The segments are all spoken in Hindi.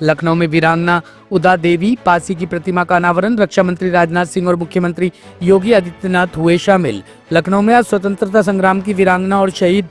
लखनऊ में वीरांगना उदा देवी पासी की प्रतिमा का अनावरण, रक्षा मंत्री राजनाथ सिंह और मुख्यमंत्री योगी आदित्यनाथ हुए शामिल। लखनऊ में आज स्वतंत्रता संग्राम की वीरांगना और शहीद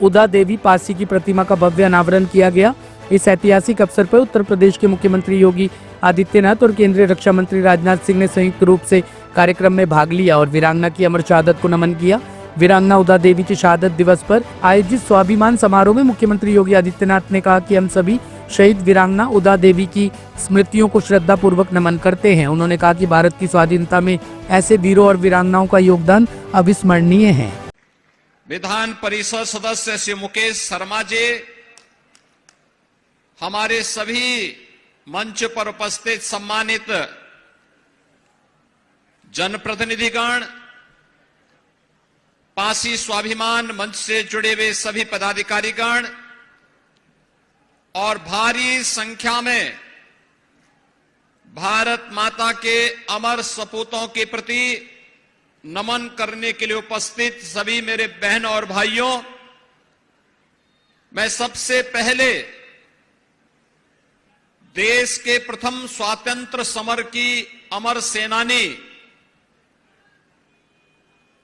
उदा देवी पासी की प्रतिमा का भव्य अनावरण किया गया। इस ऐतिहासिक अवसर पर उत्तर प्रदेश के मुख्यमंत्री योगी आदित्यनाथ और केंद्रीय रक्षा मंत्री राजनाथ सिंह ने संयुक्त रूप से कार्यक्रम में भाग लिया और वीरांगना की अमर शहादत को नमन किया। वीरांगना उदा देवी के शहादत दिवस पर आयोजित स्वाभिमान समारोह में मुख्यमंत्री योगी आदित्यनाथ ने कहा कि हम सभी शहीद वीरांगना उदा देवी की स्मृतियों को श्रद्धा पूर्वक नमन करते हैं। उन्होंने कहा कि भारत की स्वाधीनता में ऐसे वीरों और वीरांगनाओं का योगदान अविस्मरणीय है। विधान परिषद सदस्य श्री मुकेश शर्मा जी, हमारे सभी मंच पर उपस्थित सम्मानित जनप्रतिनिधिगण, पासी स्वाभिमान मंच से जुड़े हुए सभी पदाधिकारीगण और भारी संख्या में भारत माता के अमर सपूतों के प्रति नमन करने के लिए उपस्थित सभी मेरे बहन और भाइयों, मैं सबसे पहले देश के प्रथम स्वातंत्र्य समर की अमर सेनानी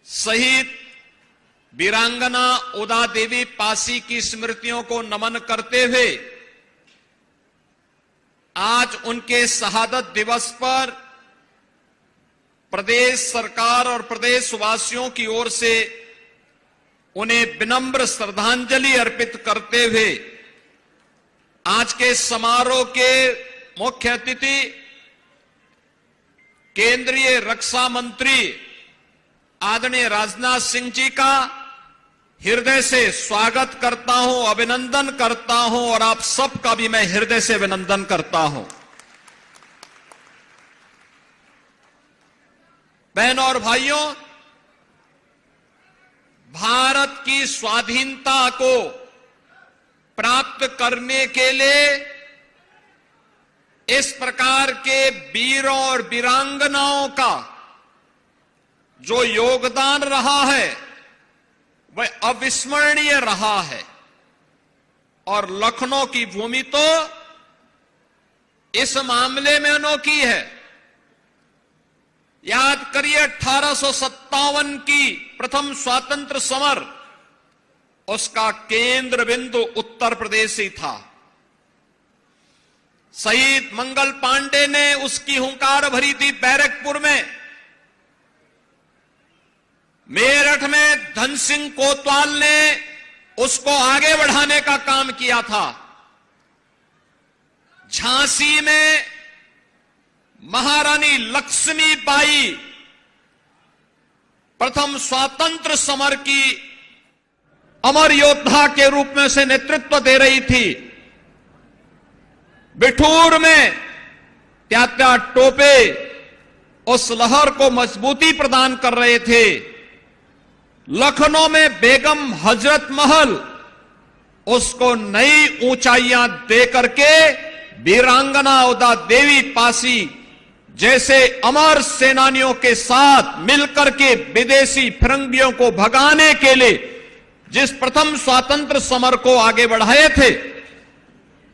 शहीद वीरांगना उदा देवी पासी की स्मृतियों को नमन करते हुए आज उनके शहादत दिवस पर प्रदेश सरकार और प्रदेशवासियों की ओर से उन्हें विनम्र श्रद्धांजलि अर्पित करते हुए आज के समारोह के मुख्य अतिथि केंद्रीय रक्षा मंत्री आदरणीय राजनाथ सिंह जी का हृदय से स्वागत करता हूं, अभिनंदन करता हूं और आप सबका भी मैं हृदय से अभिनंदन करता हूं। बहनों और भाइयों, भारत की स्वाधीनता को प्राप्त करने के लिए इस प्रकार के वीरों और वीरांगनाओं का जो योगदान रहा है वह अविस्मरणीय रहा है। और लखनऊ की भूमि तो इस मामले में अनोखी है। याद करिए 1857 की प्रथम स्वतंत्र समर, उसका केंद्र बिंदु उत्तर प्रदेश ही था। शहीद मंगल पांडे ने उसकी हुंकार भरी थी बैरकपुर में। मेरठ में धन सिंह कोतवाल ने उसको आगे बढ़ाने का काम किया था। झांसी में महारानी लक्ष्मीबाई प्रथम स्वतंत्र समर की अमर योद्धा के रूप में उसे नेतृत्व दे रही थी। बिठूर में त्यात्या टोपे उस लहर को मजबूती प्रदान कर रहे थे। लखनऊ में बेगम हजरत महल उसको नई ऊंचाइयां दे करके वीरांगना उदा देवी पासी जैसे अमर सेनानियों के साथ मिलकर के विदेशी फिरंगियों को भगाने के लिए जिस प्रथम स्वातंत्र समर को आगे बढ़ाए थे,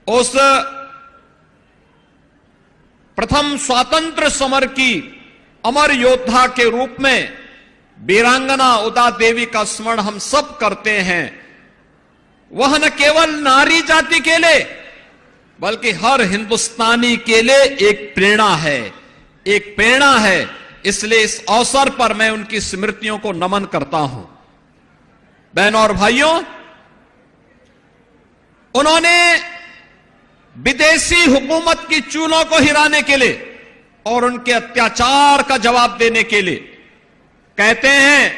उस प्रथम स्वातंत्र समर की अमर योद्धा के रूप में वीरांगना उदा देवी का स्मरण हम सब करते हैं। वह न केवल नारी जाति के लिए बल्कि हर हिंदुस्तानी के लिए एक प्रेरणा है, एक प्रेरणा है। इसलिए इस अवसर पर मैं उनकी स्मृतियों को नमन करता हूं। बहनों और भाइयों, उन्होंने विदेशी हुकूमत की चूलों को हिलाने के लिए और उनके अत्याचार का जवाब देने के लिए कहते हैं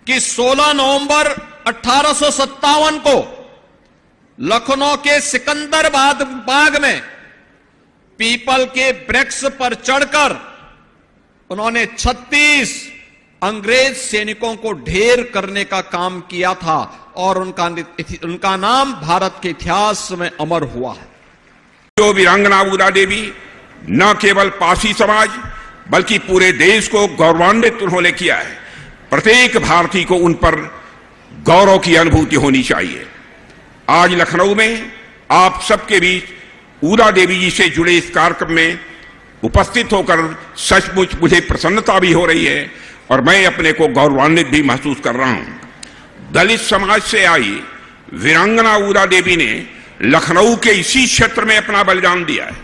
कि 16 नवंबर 1857 को लखनऊ के सिकंदराबाद बाग में पीपल के वृक्ष पर चढ़कर उन्होंने 36 अंग्रेज सैनिकों को ढेर करने का काम किया था और उनका नाम भारत के इतिहास में अमर हुआ है। जो वीरांगना उदा देवी न केवल पासी समाज बल्कि पूरे देश को गौरवान्वित उन्होंने किया है। प्रत्येक भारतीय को उन पर गौरव की अनुभूति होनी चाहिए। आज लखनऊ में आप सबके बीच ऊदा देवी जी से जुड़े इस कार्यक्रम में उपस्थित होकर सचमुच मुझे प्रसन्नता भी हो रही है और मैं अपने को गौरवान्वित भी महसूस कर रहा हूं। दलित समाज से आई वीरांगना ऊदा देवी ने लखनऊ के इसी क्षेत्र में अपना बलिदान दिया है।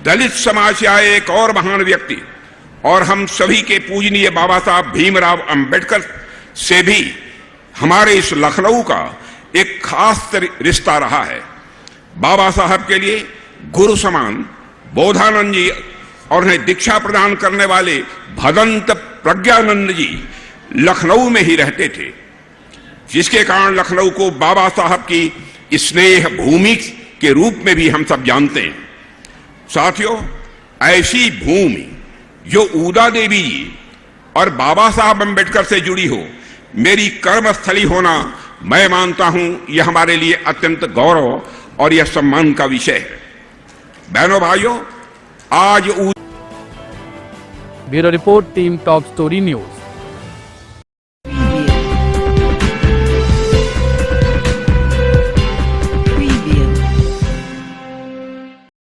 दलित समाज से आए एक और महान व्यक्ति और हम सभी के पूजनीय बाबा साहब भीमराव अंबेडकर से भी हमारे इस लखनऊ का एक खास रिश्ता रहा है। बाबा साहब के लिए गुरु समान बोधानंद जी और उन्हें दीक्षा प्रदान करने वाले भदंत प्रज्ञानंद जी लखनऊ में ही रहते थे, जिसके कारण लखनऊ को बाबा साहब की स्नेह भूमि के रूप में भी हम सब जानते हैं। साथियों, ऐसी भूमि जो ऊदा देवी जी और बाबा साहब अंबेडकर से जुड़ी हो, मेरी कर्मस्थली होना, मैं मानता हूं यह हमारे लिए अत्यंत गौरव और यह सम्मान का विषय है। बहनों भाइयों, आज bureau report, team top story news.